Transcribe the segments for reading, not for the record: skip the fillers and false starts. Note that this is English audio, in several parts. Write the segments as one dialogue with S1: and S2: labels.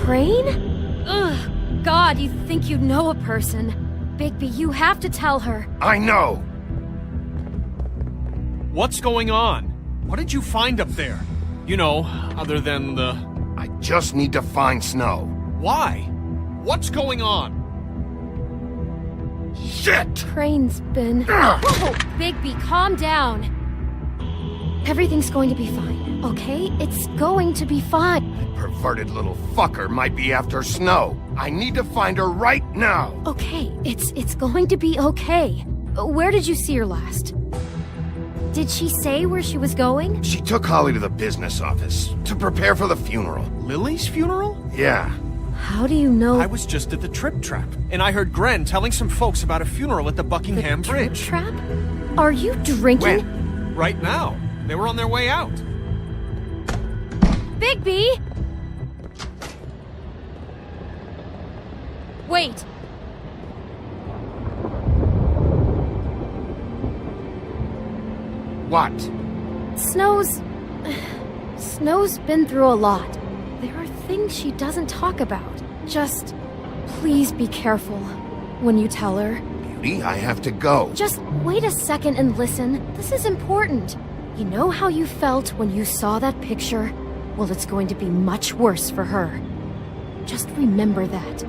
S1: Crane? Ugh, God, you think you know a person. Bigby, you have to tell her.
S2: I know!
S3: What's going on? What did you find up there? You know, other than the...
S2: I just need to find Snow.
S3: Why? What's going on?
S2: Shit!
S1: Crane's been... Whoa, Bigby, calm down. Everything's going to be fine, okay? It's going to be fine.
S2: That perverted little fucker might be after Snow. I need to find her right now.
S1: Okay, it's going to be okay. Where did you see her last? Did she say where she was going?
S2: She took Holly to the business office to prepare for the funeral.
S3: Lily's funeral?
S2: Yeah.
S1: How do you know?
S3: I was just at the Trip Trap, and I heard Gren telling some folks about a funeral at the Buckingham
S1: the
S3: Bridge.
S1: Trip Trap? Are you drinking?
S2: When?
S3: Right now. They were on their way out.
S1: Bigby! Wait.
S2: What?
S1: Snow's been through a lot. There are things she doesn't talk about. Just please be careful when you tell her.
S2: Beauty, I have to go.
S1: Just wait a second and listen. This is important. You know how you felt when you saw that picture? Well, it's going to be much worse for her. Just remember that.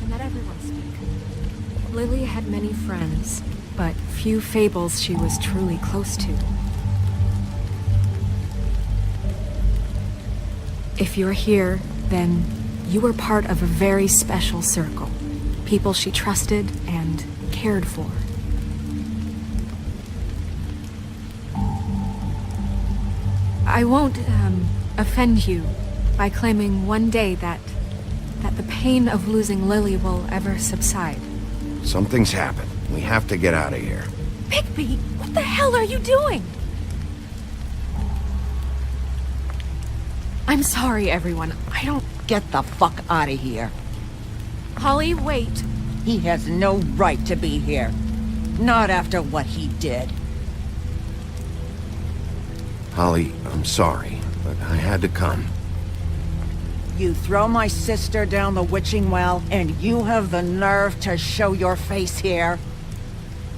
S4: That everyone speak. Lily had many friends, but few fables she was truly close to. If you're here, then you were part of a very special circle. People she trusted and cared for. I won't, offend you by claiming one day that the pain of losing Lily will ever subside.
S2: Something's happened. We have to get out of here.
S4: Bigby, what the hell are you doing? I'm sorry, everyone. I don't...
S5: Get the fuck out of here.
S4: Holly, wait.
S5: He has no right to be here. Not after what he did.
S2: Holly, I'm sorry, but I had to come.
S5: You throw my sister down the witching well, and you have the nerve to show your face here?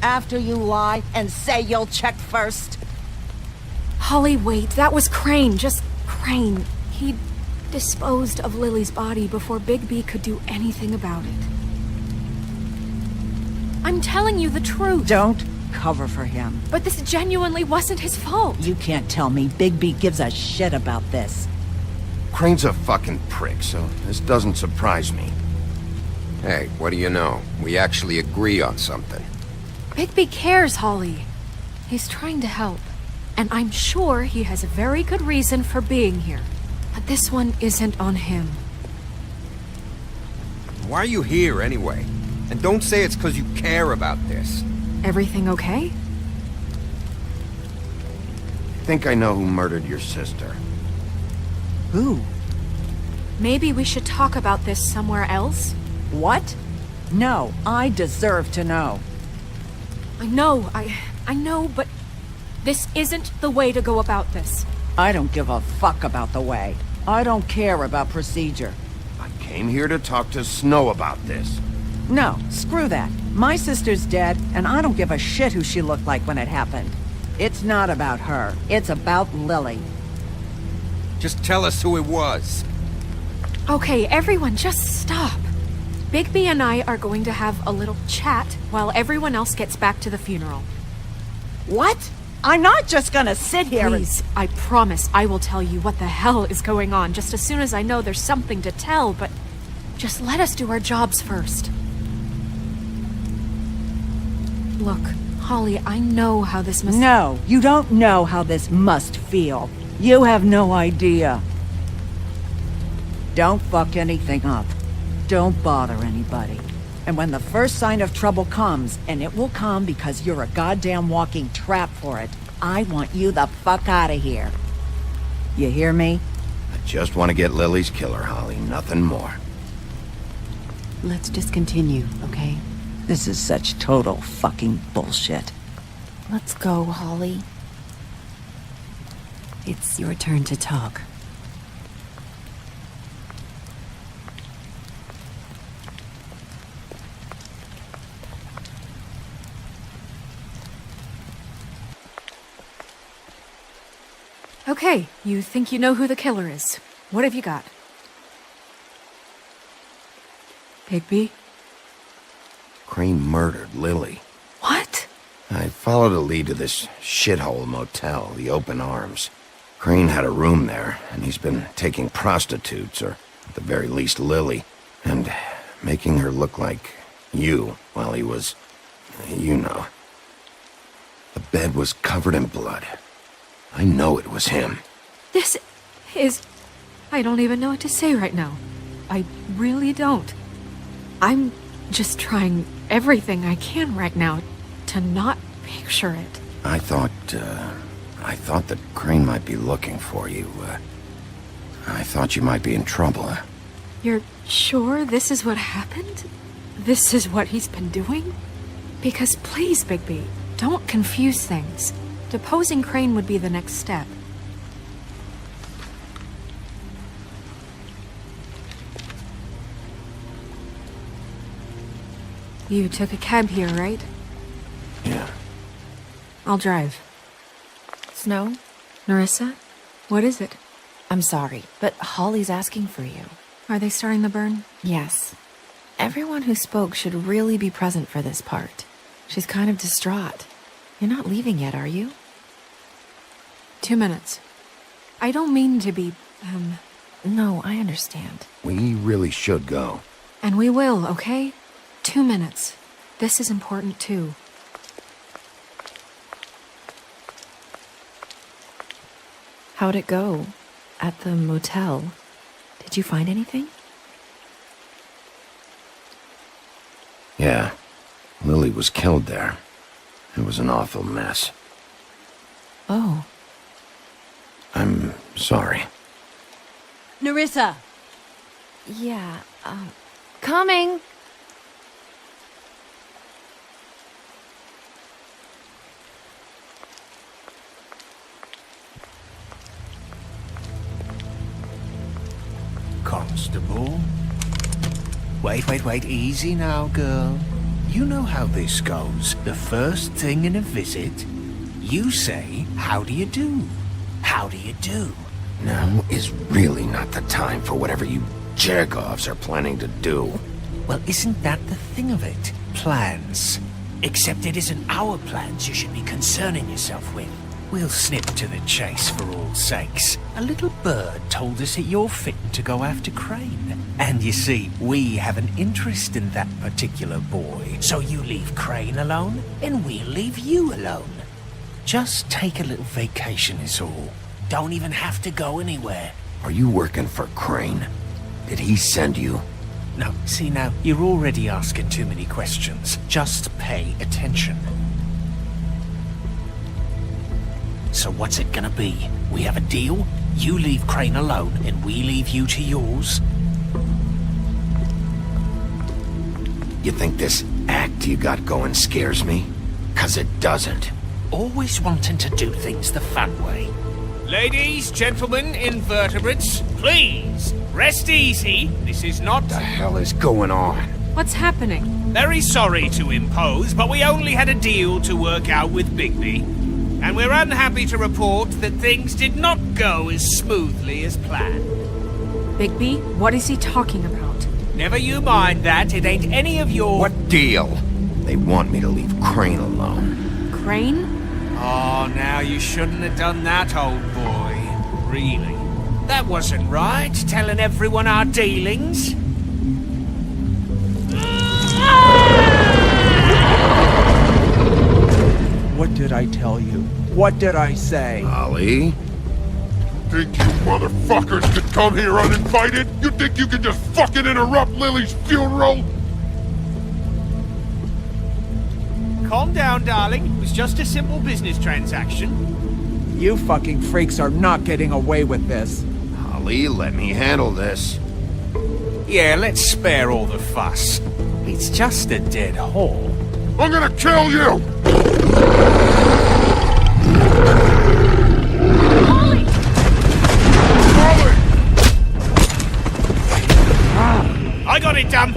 S5: After you lie and say you'll check first?
S4: Holly, wait. That was Crane. Just Crane. He disposed of Lily's body before Bigby could do anything about it. I'm telling you the truth.
S5: Don't cover for him.
S4: But this genuinely wasn't his fault.
S5: You can't tell me Bigby gives a shit about this.
S2: Crane's a fucking prick, so this doesn't surprise me.
S6: Hey, what do you know? We actually agree on something.
S4: Bigby cares, Holly. He's trying to help. And I'm sure he has a very good reason for being here. But this one isn't on him.
S6: Why are you here, anyway? And don't say it's because you care about this.
S4: Everything okay?
S2: I think I know who murdered your sister.
S5: Who?
S4: Maybe we should talk about this somewhere else?
S5: What? No, I deserve to know.
S4: I know, but this isn't the way to go about this.
S5: I don't give a fuck about the way. I don't care about procedure.
S2: I came here to talk to Snow about this.
S5: No, screw that. My sister's dead, and I don't give a shit who she looked like when it happened. It's not about her. It's about Lily.
S6: Just tell us who it was.
S4: Okay, everyone, just stop. Bigby and I are going to have a little chat while everyone else gets back to the funeral.
S5: What? I'm not just gonna sit here
S4: Please, I promise I will tell you what the hell is going on just as soon as I know there's something to tell, but just let us do our jobs first. Look, Holly, I know how this must...
S5: No, you don't know how this must feel. You have no idea. Don't fuck anything up. Don't bother anybody. And when the first sign of trouble comes, and it will come because you're a goddamn walking trap for it, I want you the fuck out of here. You hear me?
S2: I just want to get Lily's killer, Holly, nothing more.
S7: Let's just continue, okay?
S5: This is such total fucking bullshit.
S7: Let's go, Holly. It's your turn to talk.
S4: Okay, you think you know who the killer is. What have you got? Bigby?
S2: Crane murdered Lily.
S4: What?
S2: I followed a lead to this shithole motel, the Open Arms. Crane had a room there, and he's been taking prostitutes, or at the very least Lily, and making her look like you while he was, you know. The bed was covered in blood. I know it was him.
S4: This is... I don't even know what to say right now. I really don't. I'm just trying everything I can right now to not picture it.
S2: I thought that Crane might be looking for you. I thought you might be in trouble.
S4: You're sure this is what happened? This is what he's been doing? Because please, Bigby, don't confuse things. Deposing Crane would be the next step. You took a cab here, right?
S2: Yeah.
S4: I'll drive.
S7: Snow?
S4: Nerissa? What is it?
S7: I'm sorry, but Holly's asking for you.
S4: Are they starting the burn?
S7: Yes. Everyone who spoke should really be present for this part. She's kind of distraught. You're not leaving yet, are you?
S4: 2 minutes. I don't mean to be,
S7: No, I understand.
S2: We really should go.
S4: And we will, okay? 2 minutes. This is important too.
S7: How'd it go? At the motel? Did you find anything?
S2: Yeah. Lily was killed there. It was an awful mess.
S7: Oh.
S2: I'm sorry.
S1: Nerissa!
S7: Yeah,
S1: Coming!
S8: Constable? Wait, easy now, girl. You know how this goes. The first thing in a visit, you say, how do you do? How do you do?
S2: Now is really not the time for whatever you Jergovs are planning to do.
S8: Well, isn't that the thing of it? Plans. Except it isn't our plans you should be concerning yourself with. We'll snip to the chase for all sakes. A little bird told us that you're fitting to go after Crane. And you see, we have an interest in that particular boy. So you leave Crane alone, and we'll leave you alone. Just take a little vacation is all. Don't even have to go anywhere.
S2: Are you working for Crane? Did he send you?
S8: No, see now, you're already asking too many questions. Just pay attention. So what's it gonna be? We have a deal? You leave Crane alone, and we leave you to yours?
S2: You think this act you got going scares me? 'Cause it doesn't.
S8: Always wanting to do things the fun way.
S3: Ladies, gentlemen, invertebrates, please, rest easy. This is not...
S2: What the hell is going on?
S4: What's happening?
S3: Very sorry to impose, but we only had a deal to work out with Bigby. And we're unhappy to report that things did not go as smoothly as planned.
S4: Bigby, what is he talking about?
S3: Never you mind that, it ain't any of your...
S2: What deal? They want me to leave Crane alone.
S4: Crane?
S3: Oh, now you shouldn't have done that, old boy. Really. That wasn't right, telling everyone our dealings.
S9: What did I tell you? What did I say?
S2: Holly?
S9: Think you motherfuckers could come here uninvited? You think you can just fucking interrupt Lily's funeral?
S3: Calm down, darling. It was just a simple business transaction.
S5: You fucking freaks are not getting away with this.
S2: Holly, let me handle this.
S8: Yeah, let's spare all the fuss. It's just a dead hole.
S9: I'm gonna kill you!
S3: I got it done.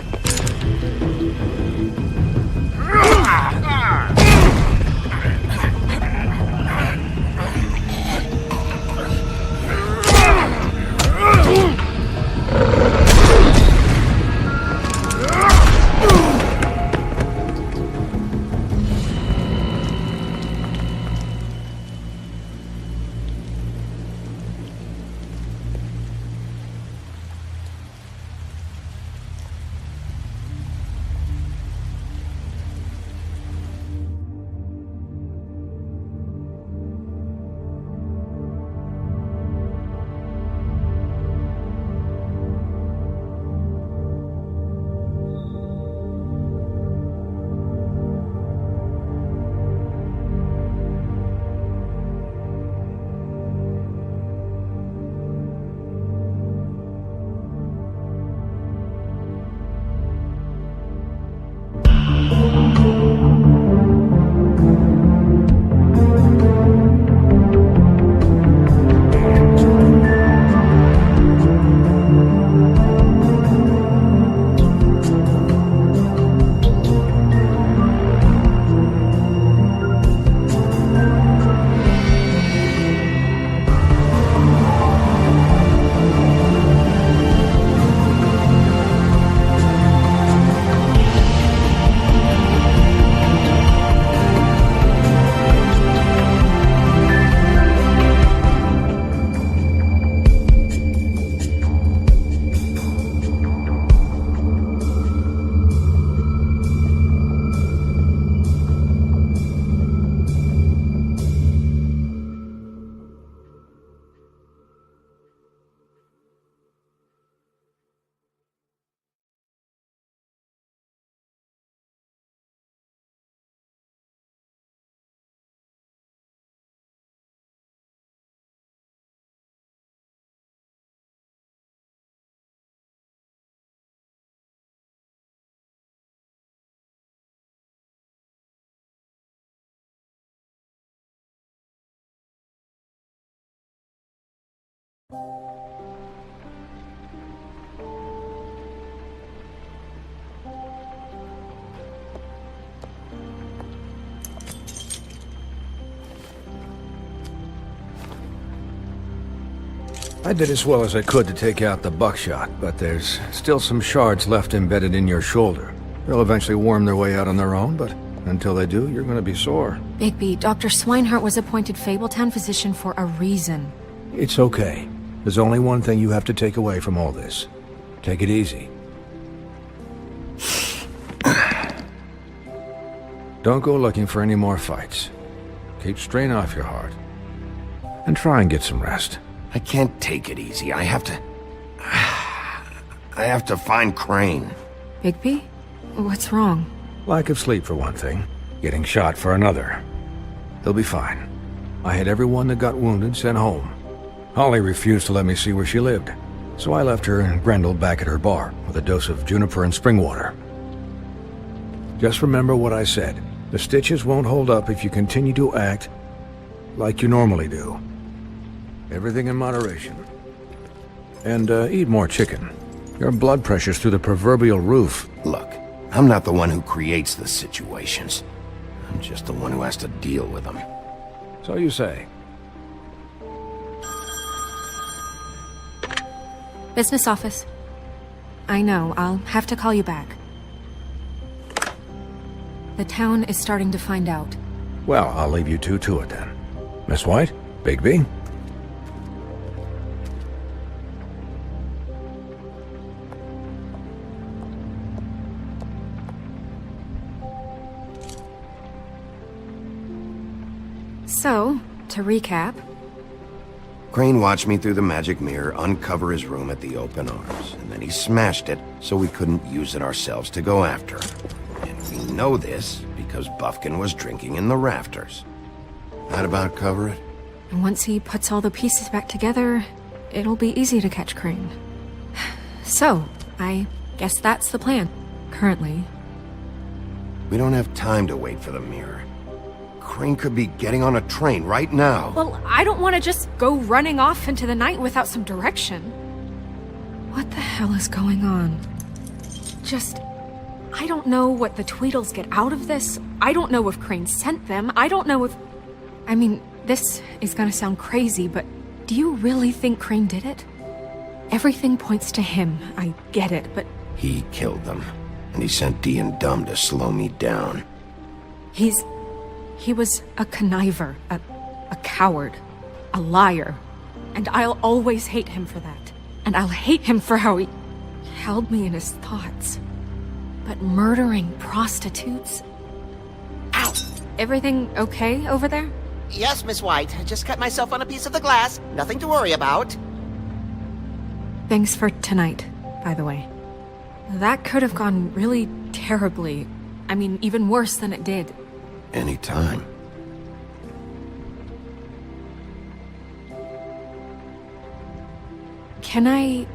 S10: I did as well as I could to take out the buckshot, but there's still some shards left embedded in your shoulder. They'll eventually worm their way out on their own, but until they do, you're gonna be sore.
S4: Bigby, Dr. Swinehart was appointed Fabletown physician for a reason.
S10: It's okay. There's only one thing you have to take away from all this. Take it easy. Don't go looking for any more fights. Keep strain off your heart. And try and get some rest.
S2: I can't take it easy. I have to find Crane.
S4: Bigby? What's wrong?
S10: Lack of sleep for one thing. Getting shot for another. He'll be fine. I had everyone that got wounded sent home. Holly refused to let me see where she lived, so I left her and Grendel back at her bar with a dose of juniper and spring water. Just remember what I said. The stitches won't hold up if you continue to act like you normally do. Everything in moderation. And eat more chicken. Your blood pressure's through the proverbial roof.
S2: Look, I'm not the one who creates the situations. I'm just the one who has to deal with them.
S10: So you say.
S4: Business office. I know, I'll have to call you back. The town is starting to find out.
S10: Well, I'll leave you two to it then. Miss White? Bigby?
S4: So, to recap,
S2: Crane watched me through the magic mirror uncover his room at the open arms, and then he smashed it so we couldn't use it ourselves to go after him. And we know this because Bufkin was drinking in the rafters. That about cover it?
S4: And once he puts all the pieces back together, it'll be easy to catch Crane. So, I guess that's the plan, currently.
S2: We don't have time to wait for the mirror. Crane could be getting on a train right now.
S4: Well, I don't want to just go running off into the night without some direction. What the hell is going on? I don't know what the Tweedles get out of this. I don't know if Crane sent them. I don't know if... I mean, this is gonna sound crazy, but do you really think Crane did it? Everything points to him. I get it, but...
S2: He killed them, and he sent Dee and Dumb to slow me down.
S4: He was a conniver, a coward, a liar. And I'll always hate him for that. And I'll hate him for how he held me in his thoughts. But murdering prostitutes? Ow! Everything okay over there?
S11: Yes, Miss White. Just cut myself on a piece of the glass. Nothing to worry about.
S4: Thanks for tonight, by the way. That could have gone really terribly. I mean, even worse than it did.
S2: Anytime.
S4: Can I,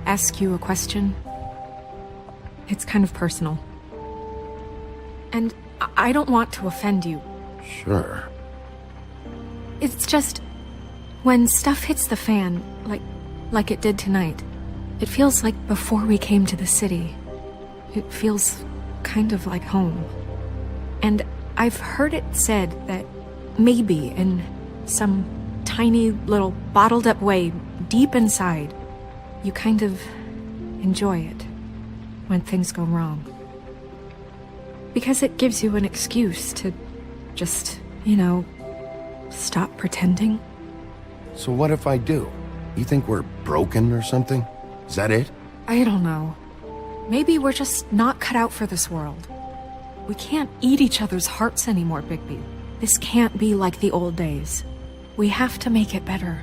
S4: ask you a question? It's kind of personal. And I don't want to offend you.
S2: Sure.
S4: It's just... when stuff hits the fan, like it did tonight, it feels like before we came to the city. It feels kind of like home. And I've heard it said that maybe in some tiny little bottled up way deep inside, you kind of enjoy it when things go wrong. Because it gives you an excuse to just, stop pretending.
S2: So what if I do? You think we're broken or something? Is that it?
S4: I don't know. Maybe we're just not cut out for this world. We can't eat each other's hearts anymore, Bigby. This can't be like the old days. We have to make it better.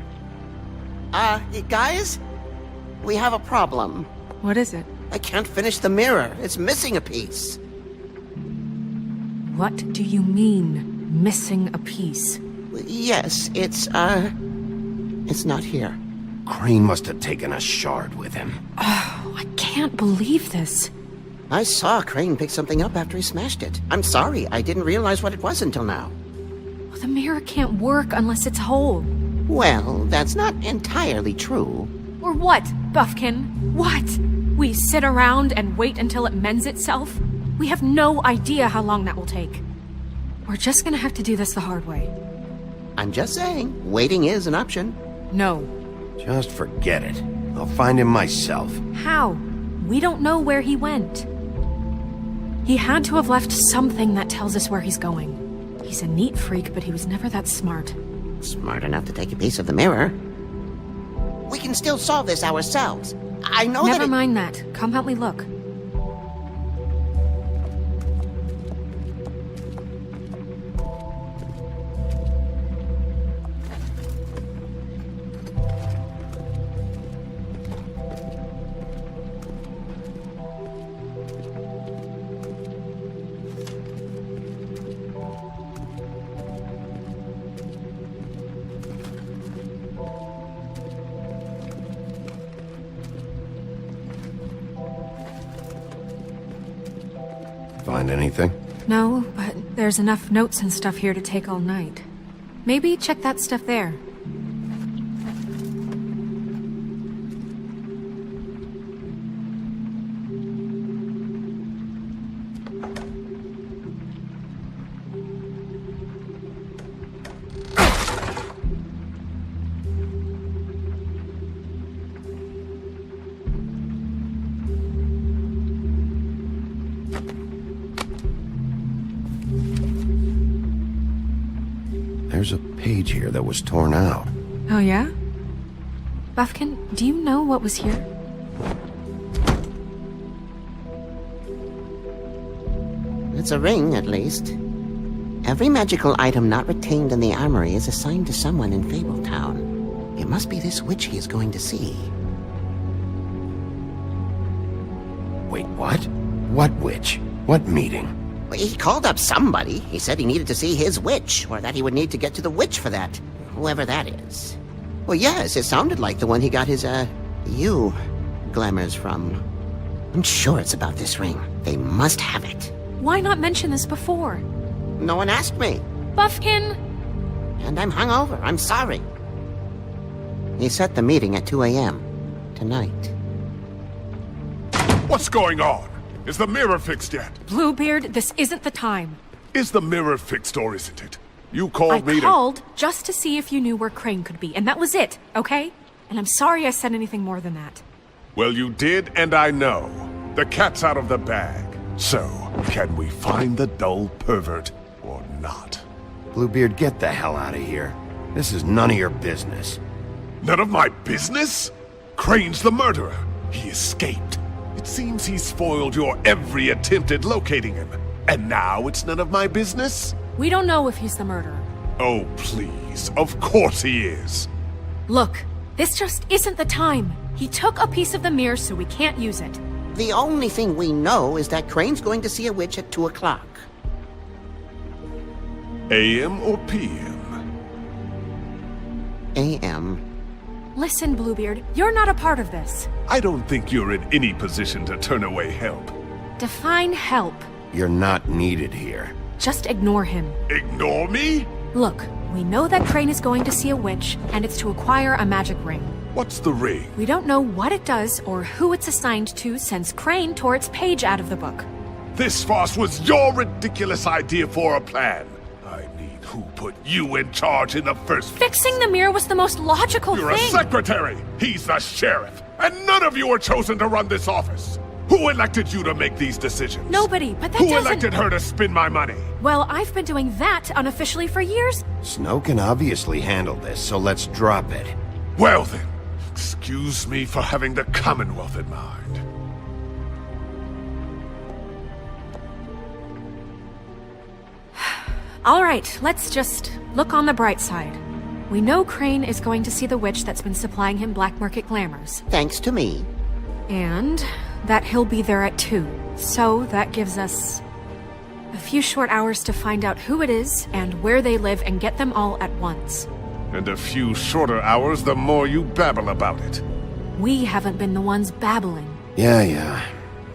S11: Guys? We have a problem.
S4: What is it?
S11: I can't finish the mirror. It's missing a piece.
S4: What do you mean, missing a piece?
S11: Yes, it's not here.
S2: Crane must have taken a shard with him.
S4: Oh, I can't believe this.
S11: I saw Crane pick something up after he smashed it. I'm sorry, I didn't realize what it was until now.
S4: Well, the mirror can't work unless it's whole.
S11: Well, that's not entirely true.
S4: Or what, Buffkin? What? We sit around and wait until it mends itself? We have no idea how long that will take. We're just gonna have to do this the hard way.
S11: I'm just saying, waiting is an option.
S4: No.
S2: Just forget it. I'll find him myself.
S4: How? We don't know where he went. He had to have left something that tells us where he's going. He's a neat freak, but he was never that smart.
S11: Smart enough to take a piece of the mirror. We can still solve this ourselves. I know
S4: Never mind that. Come help me look.
S2: Find anything?
S4: No, but there's enough notes and stuff here to take all night. Maybe check that stuff there.
S2: There's a page here that was torn out.
S4: Oh, yeah? Buffkin, do you know what was here?
S11: It's a ring, at least. Every magical item not retained in the armory is assigned to someone in Fabletown. It must be this witch he is going to see.
S2: Wait, what? What witch? What meeting?
S11: He called up somebody. He said he needed to see his witch, or that he would need to get to the witch for that. Whoever that is. Well, yes, it sounded like the one he got his, you glamours from. I'm sure it's about this ring. They must have it.
S4: Why not mention this before?
S11: No one asked me.
S4: Buffkin!
S11: And I'm hungover. I'm sorry. He set the meeting at 2 a.m. tonight.
S9: What's going on? Is the mirror fixed yet?
S4: Bluebeard, this isn't the time.
S9: Is the mirror fixed or isn't it? You
S4: I
S9: called me to...
S4: called just to see if you knew where Crane could be, and that was it, okay? And I'm sorry I said anything more than that.
S9: Well, you did, and I know. The cat's out of the bag. So, can we find the dull pervert or not?
S2: Bluebeard, get the hell out of here. This is none of your business.
S9: None of my business? Crane's the murderer. He escaped. It seems he spoiled your every attempt at locating him. And now it's none of my business?
S4: We don't know if he's the murderer.
S9: Oh, please. Of course he is.
S4: Look, this just isn't the time. He took a piece of the mirror, so we can't use it.
S11: The only thing we know is that Crane's going to see a witch at 2 o'clock.
S9: AM or PM?
S11: AM.
S4: Listen, Bluebeard, you're not a part of this.
S9: I don't think you're in any position to turn away help.
S4: Define help.
S2: You're not needed here.
S4: Just ignore him.
S9: Ignore me?
S4: Look, we know that Crane is going to see a witch, and it's to acquire a magic ring.
S9: What's the ring?
S4: We don't know what it does or who it's assigned to since Crane tore its page out of the book.
S9: This farce was your ridiculous idea for a plan. I mean, who put you in charge in the first place?
S4: Fixing the mirror was the most logical
S9: You're
S4: thing.
S9: a secretary! He's the sheriff! And none of you were chosen to run this office! Who elected you to make these decisions?
S4: Nobody, but that
S9: Who
S4: doesn't...
S9: elected her to spend my money?
S4: Well, I've been doing that unofficially for years.
S2: Snow can obviously handle this, so let's drop it.
S9: Well then, excuse me for having the Commonwealth in mind.
S4: All right, let's just look on the bright side. We know Crane is going to see the witch that's been supplying him black market glamours.
S11: Thanks to me.
S4: And that he'll be there at 2. So that gives us a few short hours to find out who it is and where they live and get them all at once.
S9: And a few shorter hours the more you babble about it.
S4: We haven't been the ones babbling.
S2: Yeah.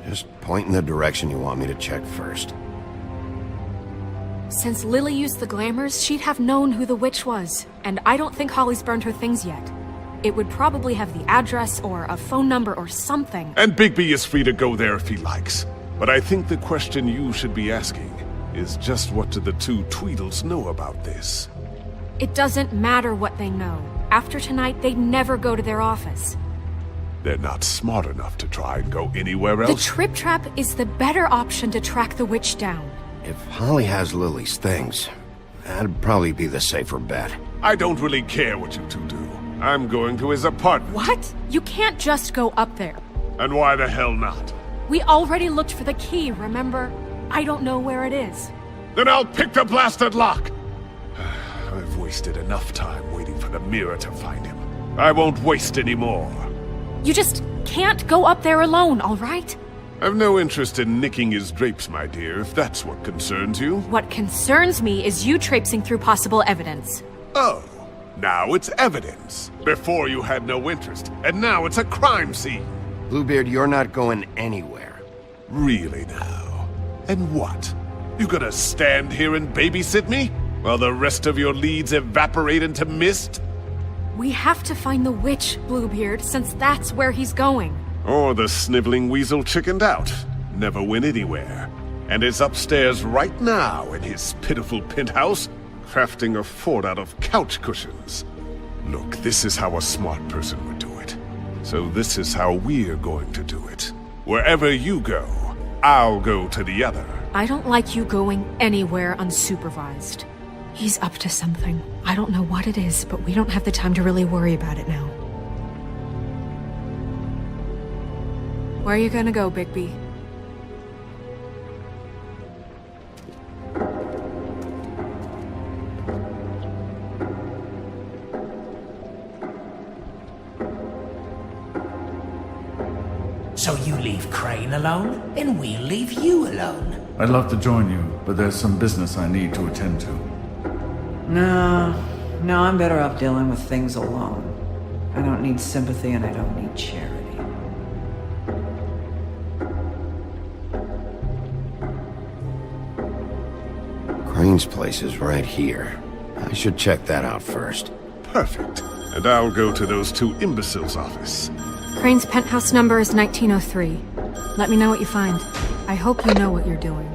S2: Just point in the direction you want me to check first.
S4: Since Lily used the glamours, she'd have known who the witch was. And I don't think Holly's burned her things yet. It would probably have the address or a phone number or something.
S9: And Bigby is free to go there if he likes. But I think the question you should be asking is just what do the two Tweedles know about this?
S4: It doesn't matter what they know. After tonight, they'd never go to their office.
S9: They're not smart enough to try and go anywhere
S4: The
S9: else.
S4: Trip Trap is the better option to track the witch down.
S2: If Holly has Lily's things, that'd probably be the safer bet.
S9: I don't really care what you two do. I'm going to his apartment.
S4: What? You can't just go up there.
S9: And why the hell not?
S4: We already looked for the key, remember? I don't know where it is.
S9: Then I'll pick the blasted lock! I've wasted enough time waiting for the mirror to find him. I won't waste any more.
S4: You just can't go up there alone, all right?
S9: I've no interest in nicking his drapes, my dear, if that's what concerns you.
S4: What concerns me is you traipsing through possible evidence.
S9: Oh, now it's evidence. Before you had no interest, and now it's a crime scene.
S2: Bluebeard, you're not going anywhere.
S9: Really now? And what? You gonna stand here and babysit me? While the rest of your leads evaporate into mist?
S4: We have to find the witch, Bluebeard, since that's where he's going.
S9: Or the sniveling weasel chickened out, never went anywhere, and is upstairs right now in his pitiful penthouse, crafting a fort out of couch cushions. Look, this is how a smart person would do it. So this is how we're going to do it. Wherever you go, I'll go to the other.
S4: I don't like you going anywhere unsupervised. He's up to something. I don't know what it is, but we don't have the time to really worry about it now. Where are you gonna go, Bigby?
S8: Crane alone, then we'll leave you alone.
S12: I'd love to join you, but there's some business I need to attend to.
S5: No, I'm better off dealing with things alone. I don't need sympathy and I don't need charity.
S2: Crane's place is right here. I should check that out first.
S9: Perfect. And I'll go to those two imbeciles' office.
S4: Crane's penthouse number is 1903. Let me know what you find. I hope you know what you're doing.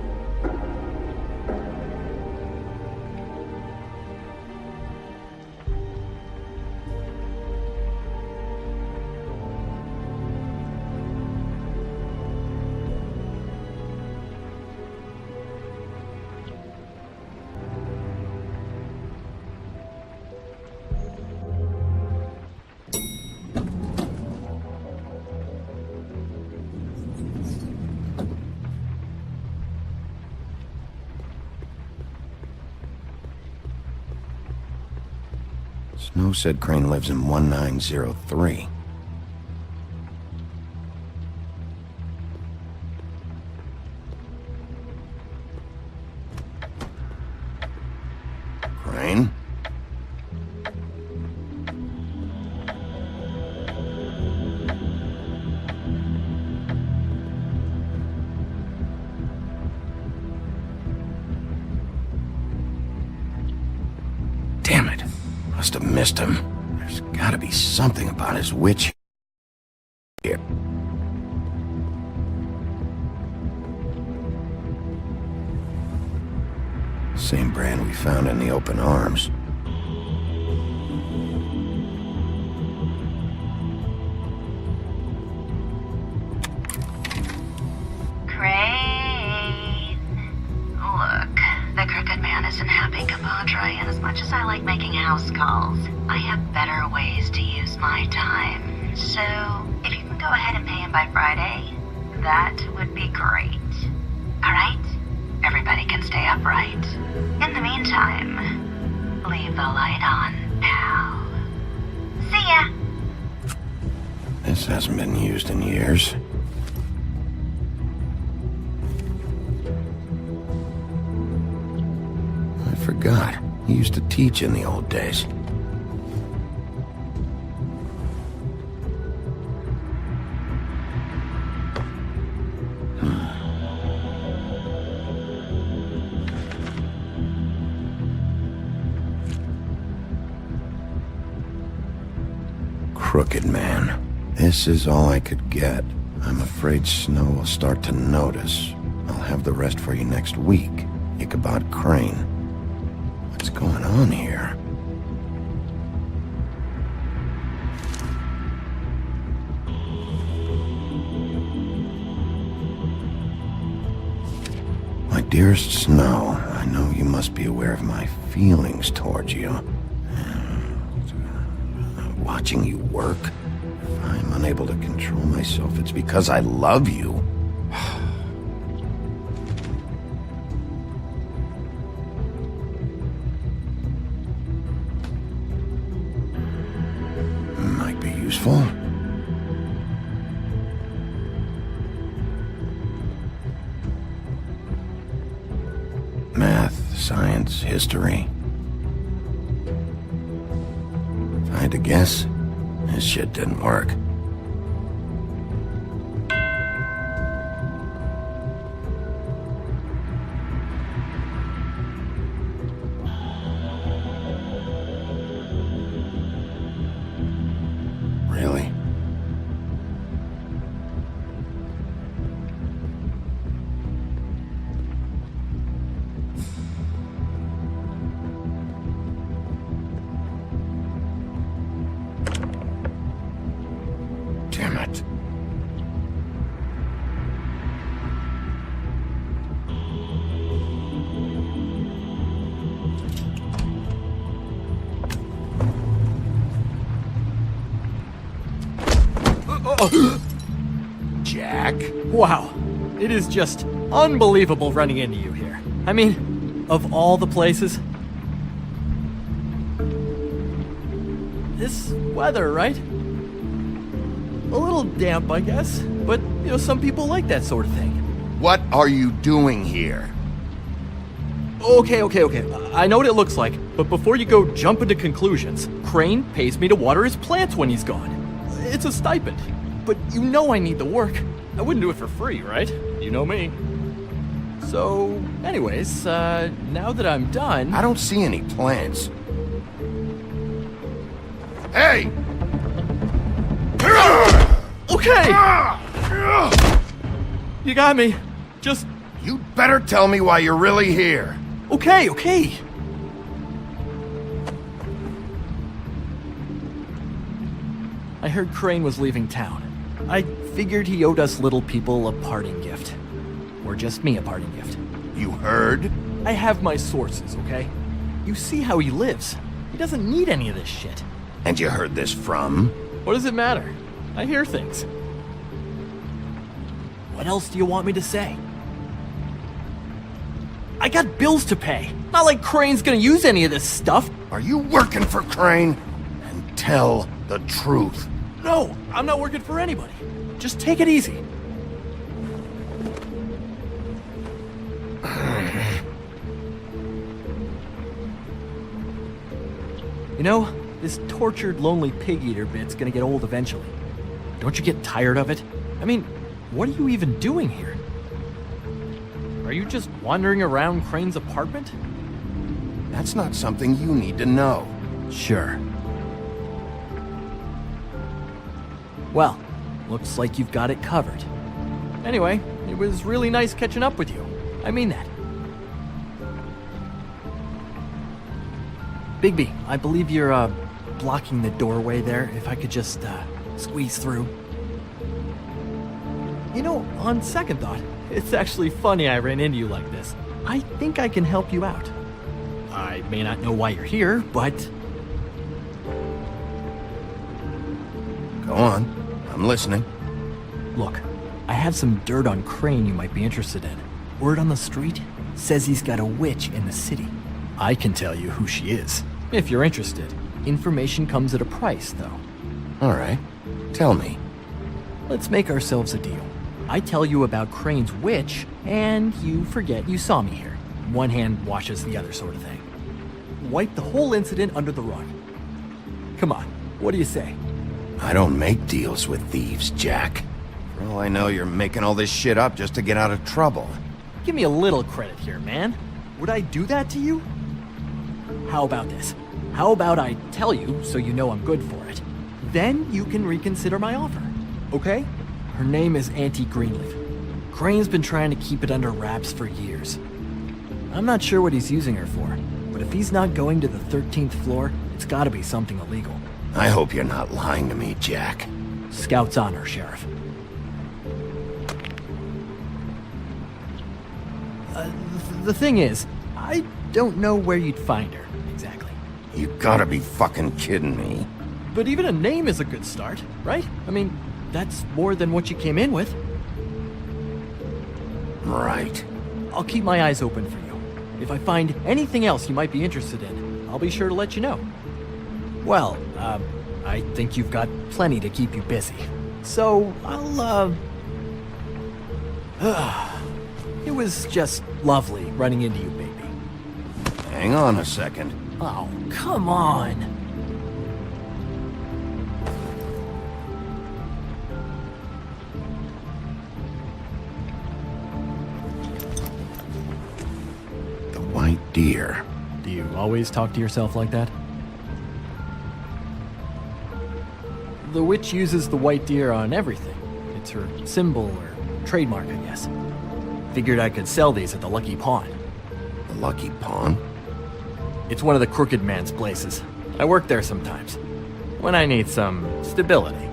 S2: Snow said Crane lives in 1903. Crane? Damn it. Must have missed him. There's gotta be something about his witch here. Same brand we found in the open arms.
S13: Crane. Look, the Crooked Man isn't happy, compadre, and as much as I like making house calls, I have better ways to use my time. So, if you can go ahead and pay him by Friday, that would be great. Alright? Everybody can stay upright. In the meantime, leave the light on, pal. See ya!
S2: This hasn't been used in years. I forgot. He used to teach in the old days. Crooked Man. This is all I could get. I'm afraid Snow will start to notice. I'll have the rest for you next week. Ichabod Crane. What's going on here? My dearest Snow, I know you must be aware of my feelings towards you. Watching you work, if I'm unable to control myself, it's because I love you. Might be useful. Math, science, history. If I had to guess, this shit didn't work. Really? Damn it. Jack?
S14: Wow. It is just unbelievable running into you here. I mean, of all the places. This weather, right? a little damp, I guess. But, some people like that sort of thing.
S2: What are you doing here?
S14: Okay. I know what it looks like, but before you go jumping to conclusions, Crane pays me to water his plants when he's gone. It's a stipend. But I need the work. I wouldn't do it for free, right? You know me. So, anyways, now that I'm done...
S2: I don't see any plants. Hey!
S14: Okay! You got me. Just...
S2: You better tell me why you're really here.
S14: Okay. I heard Crane was leaving town. I figured he owed us little people a parting gift. Or just me a parting gift.
S2: You heard?
S14: I have my sources, okay? You see how he lives. He doesn't need any of this shit.
S2: And you heard this from?
S14: What does it matter? I hear things. What else do you want me to say? I got bills to pay. Not like Crane's gonna use any of this stuff.
S2: Are you working for Crane? And tell the truth.
S14: No, I'm not working for anybody. Just take it easy. This tortured, lonely pig-eater bit's gonna get old eventually. Don't you get tired of it? I mean, what are you even doing here? Are you just wandering around Crane's apartment?
S2: That's not something you need to know.
S14: Sure. Well, looks like you've got it covered. Anyway, it was really nice catching up with you. I mean that. Bigby, I believe you're, blocking the doorway there. If I could just, squeeze through. On second thought, it's actually funny I ran into you like this. I think I can help you out. I may not know why you're here, but...
S2: Go on. I'm listening.
S14: Look, I have some dirt on Crane you might be interested in. Word on the street says he's got a witch in the city. I can tell you who she is, if you're interested. Information comes at a price, though.
S2: All right. Tell me.
S14: Let's make ourselves a deal. I tell you about Crane's witch, and you forget you saw me here. One hand washes the other sort of thing. Wipe the whole incident under the rug. Come on, what do you say?
S2: I don't make deals with thieves, Jack. For all I know, you're making all this shit up just to get out of trouble.
S14: Give me a little credit here, man. Would I do that to you? How about this? How about I tell you so you know I'm good for it? Then you can reconsider my offer, okay? Her name is Auntie Greenleaf. Crane's been trying to keep it under wraps for years. I'm not sure what he's using her for, but if he's not going to the 13th floor, it's gotta be something illegal.
S2: I hope you're not lying to me, Jack.
S14: Scout's honor, Sheriff. The thing is, I don't know where you'd find her, exactly.
S2: You gotta be fucking kidding me.
S14: But even a name is a good start, right? I mean, that's more than what you came in with.
S2: Right.
S14: I'll keep my eyes open for you. If I find anything else you might be interested in, I'll be sure to let you know. Well, I think you've got plenty to keep you busy. So, it was just lovely running into you, baby.
S2: Hang on a second.
S14: Oh, come on.
S2: The white deer.
S14: Do you always talk to yourself like that? The witch uses the white deer on everything. It's her symbol or trademark, I guess. Figured I could sell these at the Lucky Pawn.
S2: The Lucky Pawn?
S14: It's one of the crooked man's places. I work there sometimes. When I need some stability.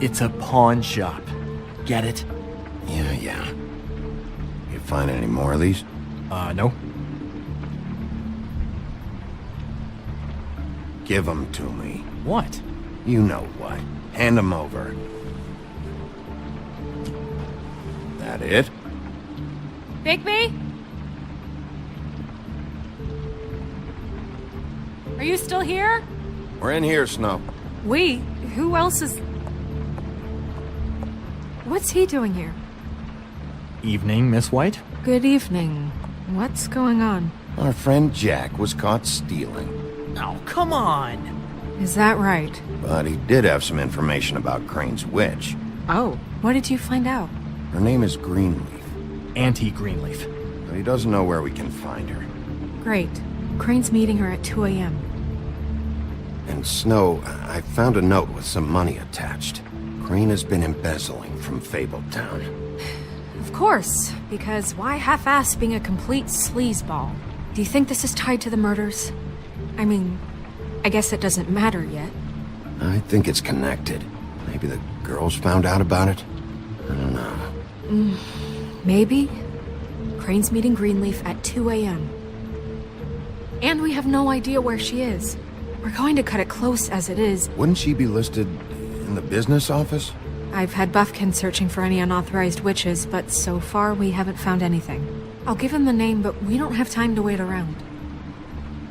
S14: It's a pawn shop. Get it?
S2: Yeah. You find any more of these?
S14: No.
S2: Give them to me.
S14: What?
S2: You know what. Hand them over. That it?
S1: Bigby? Are you still here?
S2: We're in here, Snow.
S4: We? Who else is... What's he doing here?
S14: Evening, Miss White.
S4: Good evening. What's going on?
S2: Our friend Jack was caught stealing,
S8: Oh, come on.
S4: Is that right?
S2: but he did have some information about Crane's witch.
S4: Oh, what did you find out?
S2: Her name is Greenleaf,
S14: Auntie Greenleaf.
S2: but he doesn't know where we can find her.
S4: Great. Crane's meeting her at 2 a.m.
S2: And Snow, I found a note with some money attached. Crane has been embezzling from Fabletown.
S4: Of course, because why half-ass being a complete sleazeball? Do you think this is tied to the murders? I mean, I guess it doesn't matter yet.
S2: I think it's connected. Maybe the girls found out about it? I don't know.
S4: Maybe. Crane's meeting Greenleaf at 2 a.m. And we have no idea where she is. We're going to cut it close as it is.
S2: Wouldn't she be listed in the business office?
S4: I've had Buffkin searching for any unauthorized witches, but so far we haven't found anything. I'll give him the name, but we don't have time to wait around.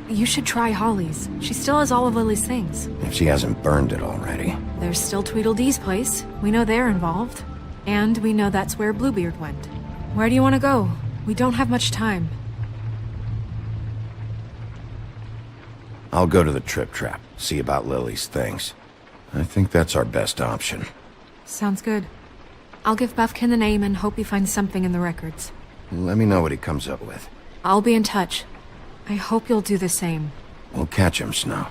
S4: You should try Holly's. She still has all of Lily's things.
S2: If she hasn't burned it already.
S4: There's still Tweedledee's place. We know they're involved. And we know that's where Bluebeard went. Where do you want to go? We don't have much time.
S2: I'll go to the Trip Trap, see about Lily's things. I think that's our best option.
S4: Sounds good. I'll give Buffkin the name and hope he finds something in the records.
S2: Let me know what he comes up with.
S4: I'll be in touch. I hope you'll do the same.
S2: We'll catch him, Snow.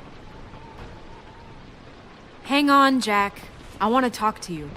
S4: Hang on, Jack. I want to talk to you.